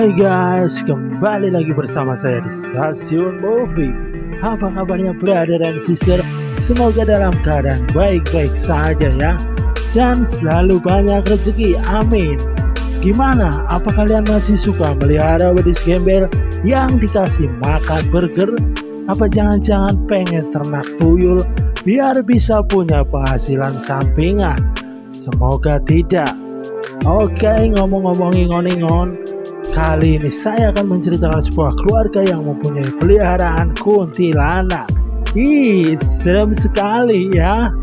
Hai guys, kembali lagi bersama saya di Stasiun Movie. Apa kabarnya brother dan sister? Semoga dalam keadaan baik-baik saja ya, dan selalu banyak rezeki, amin. Gimana, apa kalian masih suka melihara wedis gembel yang dikasih makan burger? Apa jangan-jangan pengen ternak tuyul biar bisa punya penghasilan sampingan? Semoga tidak. Oke, ngomong-ngomong ingon-ingon, kali ini saya akan menceritakan sebuah keluarga yang mempunyai peliharaan kuntilanak. Ih, serem sekali ya.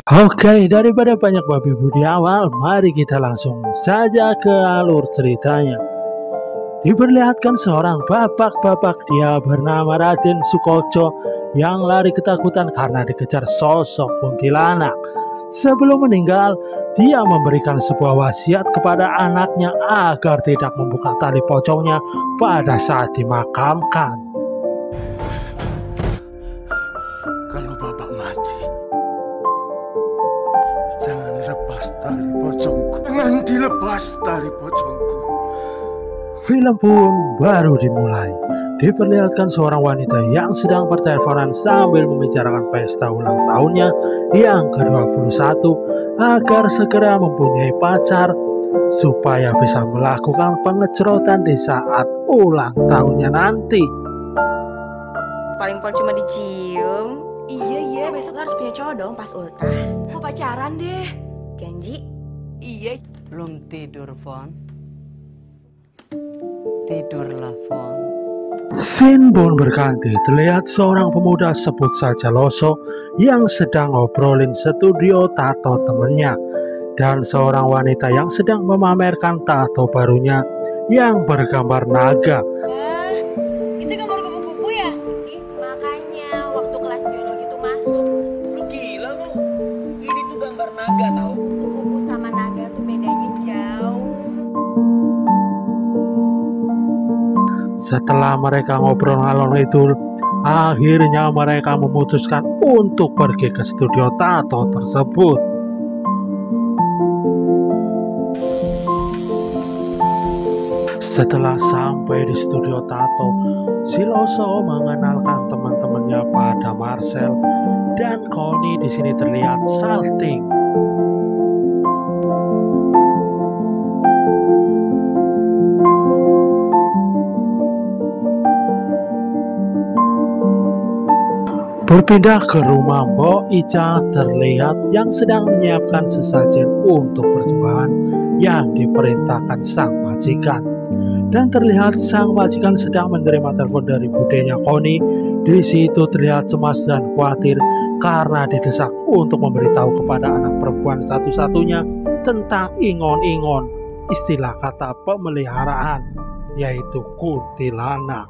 Oke, daripada banyak babi bu di awal, mari kita langsung saja ke alur ceritanya. Diperlihatkan seorang bapak-bapak, dia bernama Raden Sukojo, yang lari ketakutan karena dikejar sosok kuntilanak. Sebelum meninggal, dia memberikan sebuah wasiat kepada anaknya agar tidak membuka tali pocongnya pada saat dimakamkan. Kalau bapak mati, jangan lepas tali pocongku. Jangan dilepas tali pocongku. Film pun baru dimulai. Diperlihatkan seorang wanita yang sedang berteleponan sambil membicarakan pesta ulang tahunnya yang ke-21 agar segera mempunyai pacar supaya bisa melakukan pengecerotan di saat ulang tahunnya nanti. Paling pol cuma dicium. Iya, besok harus punya cowok dong pas ultah. Mau pacaran deh. Janji? Iya. Belum tidur, Fon? Tidurlah, Fon. Scene pun berganti, terlihat seorang pemuda sebut saja Loso yang sedang ngobrolin studio tato temennya, dan seorang wanita yang sedang memamerkan tato barunya yang bergambar naga. Itu gambar kupu-kupu ya? Makanya waktu kelas biologi tuh masuk. Lu gila lu. Ini tuh gambar naga tau. Kupu-kupu sama naga tuh bedanya jauh. Setelah mereka ngobrol ngalor ngidul, akhirnya mereka memutuskan untuk pergi ke studio tato tersebut. Setelah sampai di studio tato, si Loso mengenalkan teman-temannya pada Marcel dan Connie. Di sini terlihat salting. Berpindah ke rumah Mbok Ica, terlihat yang sedang menyiapkan sesajen untuk persembahan yang diperintahkan sang majikan. Dan terlihat sang majikan sedang menerima telepon dari budenya Connie. Di situ terlihat cemas dan khawatir karena didesak untuk memberitahu kepada anak perempuan satu-satunya tentang ingon-ingon, istilah kata pemeliharaan, yaitu kuntilanak.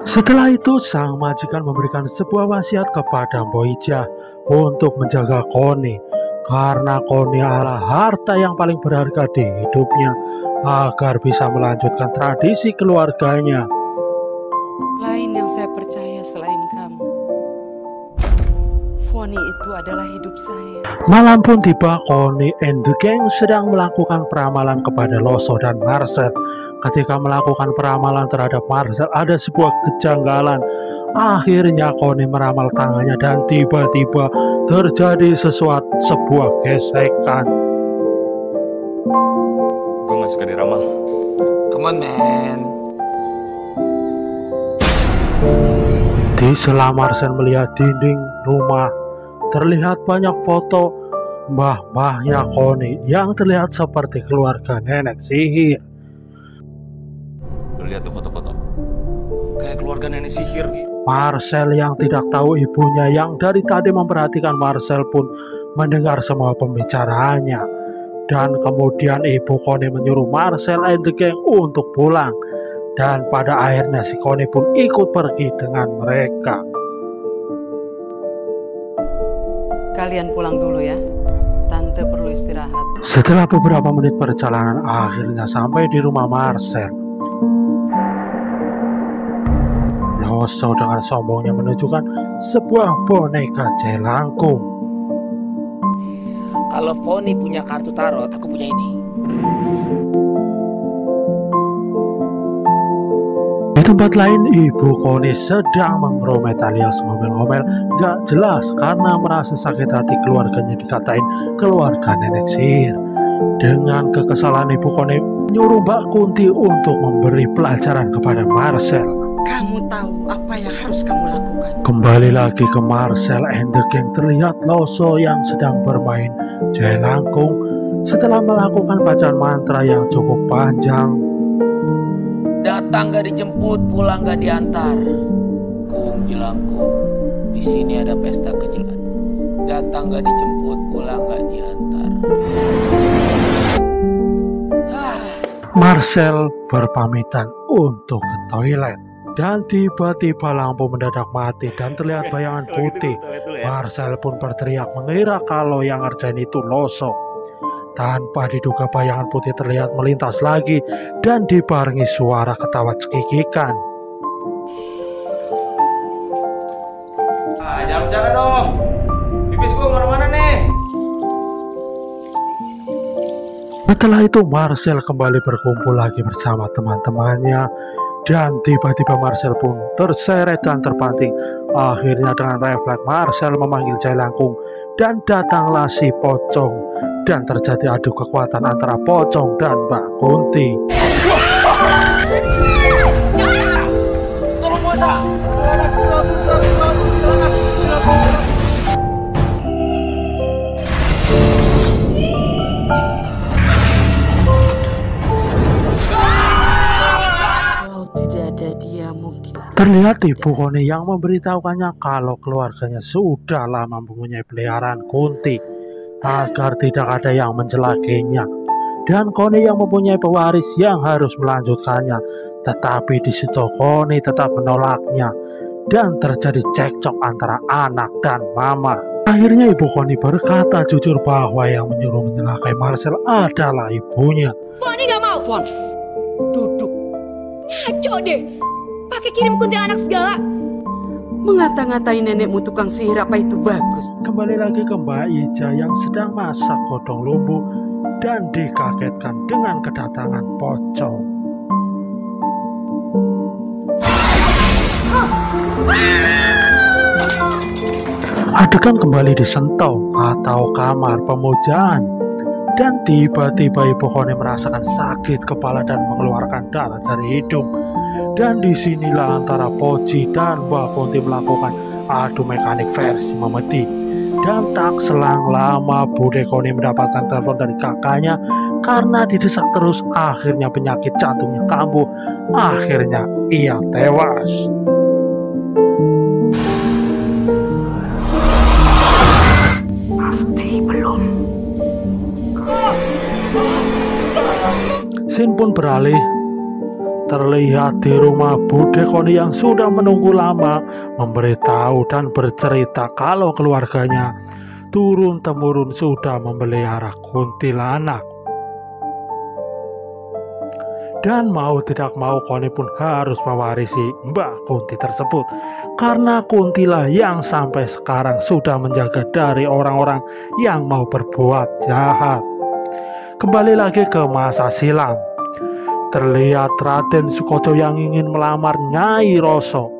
Setelah itu, sang majikan memberikan sebuah wasiat kepada Mbok Ica untuk menjaga Connie, karena Connie adalah harta yang paling berharga di hidupnya agar bisa melanjutkan tradisi keluarganya. Lain yang saya percaya selain kamu. Foni itu adalah hidup saya. Malam pun tiba, Connie and the gang sedang melakukan peramalan kepada Loso dan Marcel. Ketika melakukan peramalan terhadap Marcel, ada sebuah kejanggalan. Akhirnya Connie meramal tangannya dan tiba-tiba terjadi sebuah gesekan. Gue gak suka diramal. Come on, man. Di sela Marcel melihat dinding rumah, terlihat banyak foto mbah-mbahnya Connie yang terlihat seperti keluarga nenek sihir. Lu lihat tuh foto-foto. Kayak keluarga nenek sihir gitu. Marcel yang tidak tahu ibunya yang dari tadi memperhatikan Marcel pun mendengar semua pembicaraannya. Dan kemudian ibu Connie menyuruh Marcel and the gang untuk pulang. Dan pada akhirnya si Connie pun ikut pergi dengan mereka. Kalian pulang dulu ya. Tante perlu istirahat. Setelah beberapa menit perjalanan, akhirnya sampai di rumah Marcel. Loso dengan sombongnya menunjukkan sebuah boneka jelangkung. Kalau Foni punya kartu tarot, aku punya ini. Di tempat lain, Ibu Koni sedang mengromet alias ngomel-ngomel gak jelas karena merasa sakit hati keluarganya dikatain keluarga nenek sihir. Dengan kekesalan, Ibu Koni nyuruh Mbak Kunti untuk memberi pelajaran kepada Marcel. Kamu tahu apa yang harus kamu lakukan. Kembali lagi ke Marcel and the Gang, terlihat Loso yang sedang bermain jelangkung setelah melakukan bacaan mantra yang cukup panjang. Datang gak dijemput, pulang gak diantar. Kung jelangkung, di sini ada pesta kecilan. Datang gak dijemput, pulang gak diantar. Marcel berpamitan untuk ke toilet. Dan tiba-tiba lampu mendadak mati dan terlihat bayangan putih. Marcel pun berteriak mengira kalau yang ngerjain itu Loso. Tanpa diduga bayangan putih terlihat melintas lagi dan dibarengi suara ketawa cekikikan. Jangan bercanda dong. Pipis gua kemana-mana nih. Setelah itu Marcel kembali berkumpul lagi bersama teman-temannya. Dan tiba-tiba Marcel pun terseret dan terbanting. Akhirnya dengan refleks Marcel memanggil jelangkung dan datanglah si Pocong. Dan terjadi adu kekuatan antara Pocong dan Mbak Kunti. Tolong puasa. Terlihat Ibu Koni yang memberitahukannya kalau keluarganya sudah lama mempunyai peliharaan Kunti agar tidak ada yang mencelakainya, dan Koni yang mempunyai pewaris yang harus melanjutkannya. Tetapi di situ Koni tetap menolaknya dan terjadi cekcok antara anak dan mama. Akhirnya Ibu Koni berkata jujur bahwa yang menyuruh menyelakai Marcel adalah ibunya. Foni gak mau, Fon. Duduk. Ngaco deh. Pakai kirim kuntilanak segala. Mengata-ngatai nenekmu tukang sihir apa itu bagus? Kembali lagi ke Mbak Ija yang sedang masak godong lumbu dan dikagetkan dengan kedatangan Pocong. Adegan kembali disentuh atau kamar pemujaan. Dan tiba-tiba Ibu Koni merasakan sakit kepala dan mengeluarkan darah dari hidung. Dan disinilah antara Poci dan Mbak Kunti melakukan adu mekanik versi memeti. Dan tak selang lama Bude Koni mendapatkan telepon dari kakaknya karena didesak terus. Akhirnya penyakit jantungnya kambuh. Akhirnya ia tewas. Scene pun beralih. Terlihat di rumah Bude Koni yang sudah menunggu lama memberitahu dan bercerita kalau keluarganya turun-temurun sudah memelihara kuntilanak. Dan mau tidak mau Koni pun harus mewarisi Mbak Kunti tersebut, karena Kuntilah yang sampai sekarang sudah menjaga dari orang-orang yang mau berbuat jahat. Kembali lagi ke masa silam. Terlihat Raden Sukoco yang ingin melamar Nyai Roso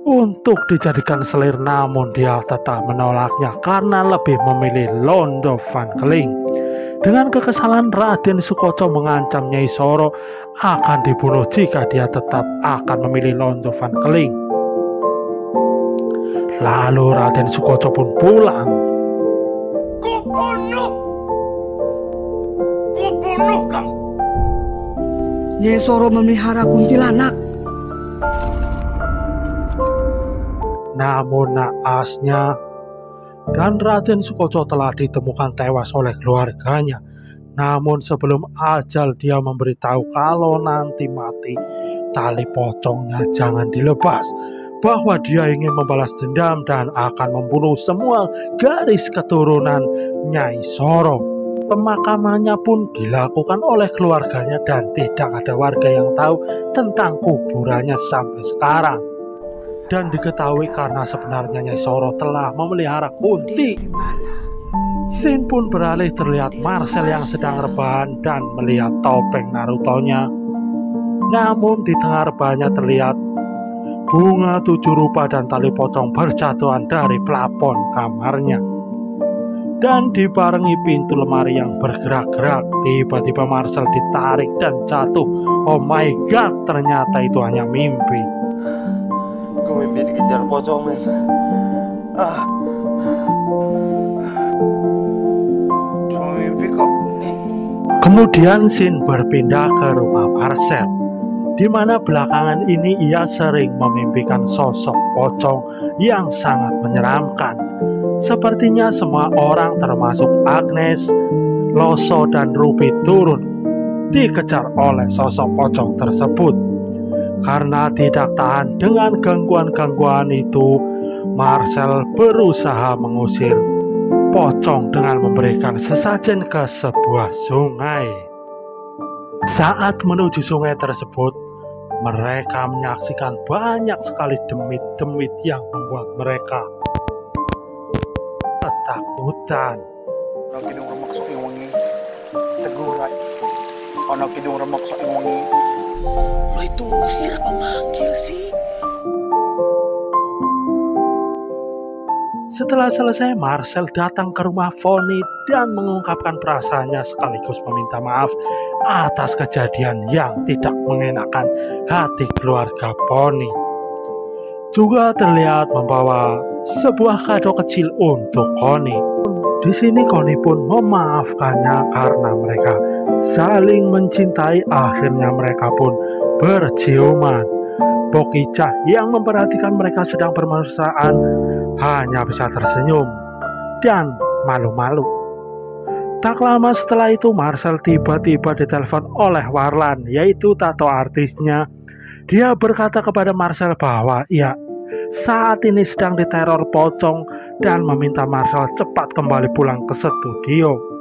untuk dijadikan selir, namun dia tetap menolaknya karena lebih memilih Londo Van Keling. Dengan kekesalan Raden Sukoco mengancam Nyai Soro akan dibunuh jika dia tetap akan memilih Londo Van Keling. Lalu Raden Sukoco pun pulang. Kubunuh kamu. Nyai Soro memelihara kuntilanak. Namun naasnya, dan Raden Sukoco telah ditemukan tewas oleh keluarganya. Namun sebelum ajal dia memberitahu kalau nanti mati tali pocongnya jangan dilepas, bahwa dia ingin membalas dendam dan akan membunuh semua garis keturunan Nyai Soro. Pemakamannya pun dilakukan oleh keluarganya dan tidak ada warga yang tahu tentang kuburannya sampai sekarang. Dan diketahui karena sebenarnya Nyai Soro telah memelihara Kunti. Scene pun beralih terlihat Marcel yang sedang rebahan dan melihat topeng Naruto-nya. Namun di tengah rebahannya terlihat bunga 7 rupa dan tali pocong berjatuhan dari plafon kamarnya. Dan dibarengi pintu lemari yang bergerak-gerak, tiba-tiba Marcel ditarik dan jatuh. Oh my god, ternyata itu hanya mimpi. Gue mimpi dikejar pocong, men. Cuma mimpi kok. Kemudian scene berpindah ke rumah Marcel, di mana belakangan ini ia sering memimpikan sosok pocong yang sangat menyeramkan. Sepertinya semua orang termasuk Agnes, Loso, dan Ruby turun dikejar oleh sosok pocong tersebut. Karena tidak tahan dengan gangguan-gangguan itu, Marcel berusaha mengusir pocong dengan memberikan sesajen ke sebuah sungai. Saat menuju sungai tersebut, mereka menyaksikan banyak sekali demit-demit yang membuat mereka ketakutan. Ono kidung remek sok ing wengi. Teguh rai. Ono kidung remek sok ing wengi. Lo itu ngusir apa manggil sih? Setelah selesai, Marcel datang ke rumah Fonny dan mengungkapkan perasaannya sekaligus meminta maaf atas kejadian yang tidak mengenakan hati keluarga Fonny. Juga terlihat membawa sebuah kado kecil untuk Connie. Di sini Connie pun memaafkannya karena mereka saling mencintai. Akhirnya mereka pun berciuman. Bokicah yang memperhatikan mereka sedang bermesraan hanya bisa tersenyum dan malu-malu. Tak lama setelah itu Marcel tiba-tiba ditelepon oleh Warlan, yaitu tato artisnya. Dia berkata kepada Marcel bahwa ia saat ini sedang diteror pocong dan meminta Marcel cepat kembali pulang ke studio.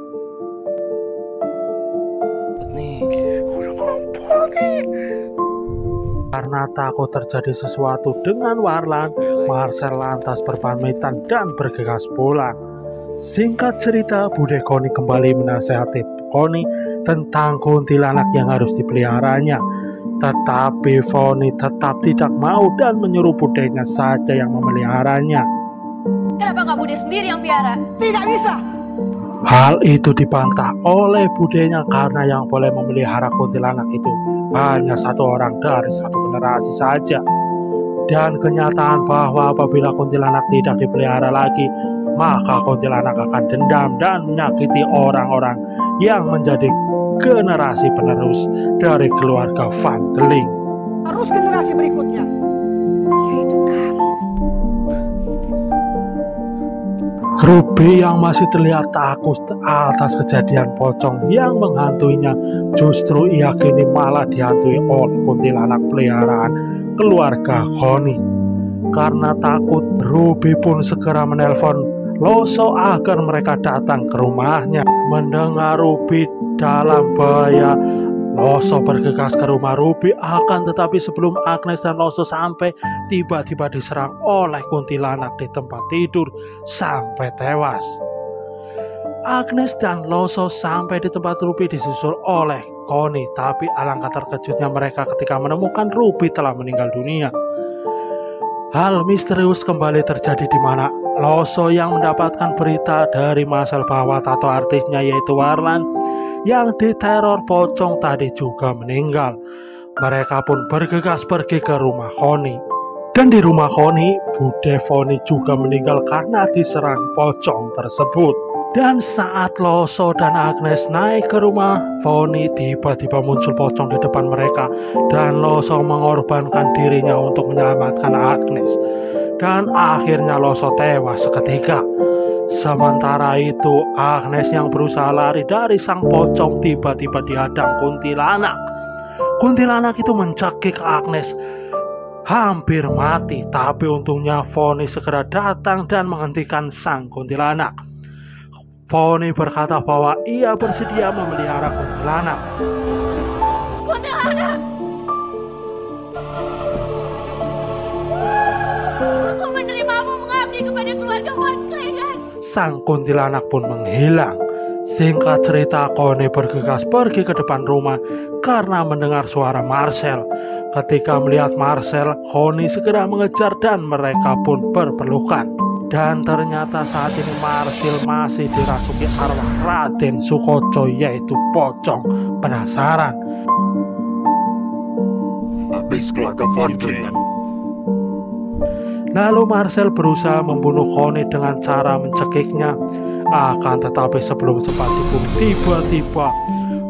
Karena takut terjadi sesuatu dengan Warlan, Marcel lantas berpamitan dan bergegas pulang. Singkat cerita, Bude Connie kembali menasihati Connie tentang kuntilanak yang harus dipeliharanya. Tetapi Fonny tetap tidak mau dan menyuruh budenya saja yang memeliharanya. Kenapa nggak Bude sendiri yang piara? Tidak bisa. Hal itu dibantah oleh budenya karena yang boleh memelihara kuntilanak itu hanya satu orang dari satu generasi saja. Dan kenyataan bahwa apabila kuntilanak tidak dipelihara lagi, maka kuntilanak akan dendam dan menyakiti orang-orang yang menjadi generasi penerus dari keluarga Van Deling. Terus generasi berikutnya, yaitu kamu. Ruby yang masih terlihat takut atas kejadian pocong yang menghantuinya, justru ia kini malah dihantui oleh kuntilanak peliharaan keluarga Connie. Karena takut, Ruby pun segera menelpon Loso agar mereka datang ke rumahnya. Mendengar Ruby dalam bahaya, Loso bergegas ke rumah Ruby. Akan tetapi sebelum Agnes dan Loso sampai, tiba-tiba diserang oleh kuntilanak di tempat tidur sampai tewas. Agnes dan Loso sampai di tempat Ruby disusul oleh Connie. Tapi alangkah terkejutnya mereka ketika menemukan Ruby telah meninggal dunia. Hal misterius kembali terjadi di mana Loso yang mendapatkan berita dari Marcel bahwa tato artisnya yaitu Warlan yang diteror pocong tadi juga meninggal. Mereka pun bergegas pergi ke rumah Connie. Dan di rumah Connie, Bude Fonny juga meninggal karena diserang pocong tersebut. Dan saat Loso dan Agnes naik ke rumah Fonny, tiba-tiba muncul pocong di depan mereka. Dan Loso mengorbankan dirinya untuk menyelamatkan Agnes. Dan akhirnya Loso tewas seketika. Sementara itu Agnes yang berusaha lari dari sang pocong tiba-tiba dihadang kuntilanak. Kuntilanak itu mencekik Agnes hampir mati, tapi untungnya Fonny segera datang dan menghentikan sang kuntilanak. Fonny berkata bahwa ia bersedia memelihara kuntilanak. Kuntilanak! Aku menerimamu mengabdi kepada keluarga Van Clegan. sang kuntilanak pun menghilang. Singkat cerita, Connie bergegas pergi ke depan rumah karena mendengar suara Marcel. Ketika melihat Marcel, Connie segera mengejar dan mereka pun berpelukan. Dan ternyata saat ini Marcel masih dirasuki arwah Raden Sukoco, yaitu pocong penasaran. Lalu Marcel berusaha membunuh Connie dengan cara mencekiknya. Akan tetapi sebelum sempat dibunuh, tiba-tiba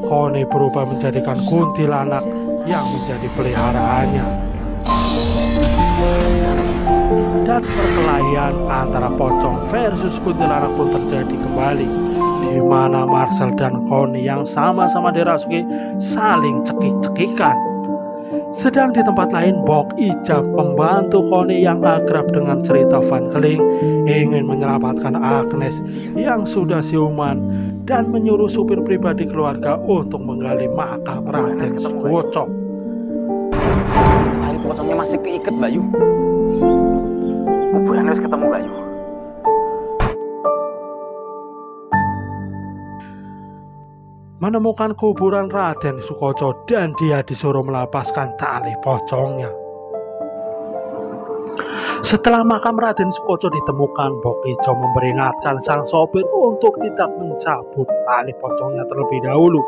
Connie berubah menjadikan kuntilanak yang menjadi peliharaannya. Dan perkelahian antara pocong versus kuntilanak pun terjadi kembali, di mana Marcel dan Connie yang sama-sama dirasuki saling cekik-cekikan. Sedang di tempat lain, Bok Ijab, pembantu Connie yang akrab dengan cerita Van Keling, ingin menyelamatkan Agnes yang sudah siuman dan menyuruh supir pribadi keluarga untuk menggali makam Raden Sukoco. Tali pocongnya masih keikat, Bayu. Bu Agnes ketemu Bayu. Menemukan kuburan Raden Sukoco dan dia disuruh melepaskan tali pocongnya. Setelah makam Raden Sukoco ditemukan, Bok Ijo memperingatkan sang sopir untuk tidak mencabut tali pocongnya terlebih dahulu,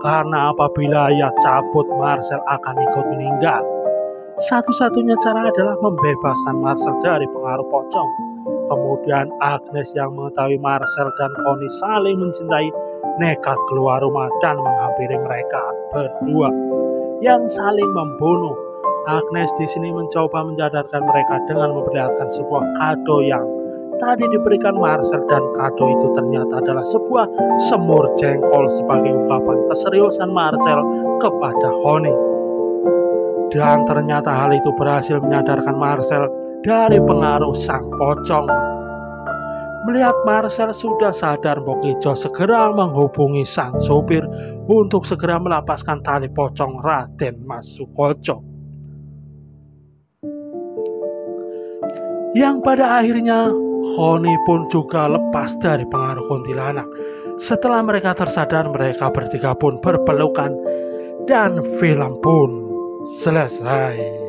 karena apabila ia cabut, Marcel akan ikut meninggal. Satu-satunya cara adalah membebaskan Marcel dari pengaruh pocong. Kemudian Agnes yang mengetahui Marcel dan Connie saling mencintai nekat keluar rumah dan menghampiri mereka berdua yang saling membunuh. Agnes di sini mencoba menyadarkan mereka dengan memperlihatkan sebuah kado yang tadi diberikan Marcel, dan kado itu ternyata adalah sebuah semur jengkol sebagai ungkapan keseriusan Marcel kepada Connie. Dan ternyata hal itu berhasil menyadarkan Marcel dari pengaruh sang pocong. Melihat Marcel sudah sadar, Bok Ijo segera menghubungi sang sopir untuk segera melepaskan tali pocong Raden Mas Sukoco. Yang pada akhirnya Connie pun juga lepas dari pengaruh kuntilanak. Setelah mereka tersadar, mereka bertiga pun berpelukan dan film pun selesai.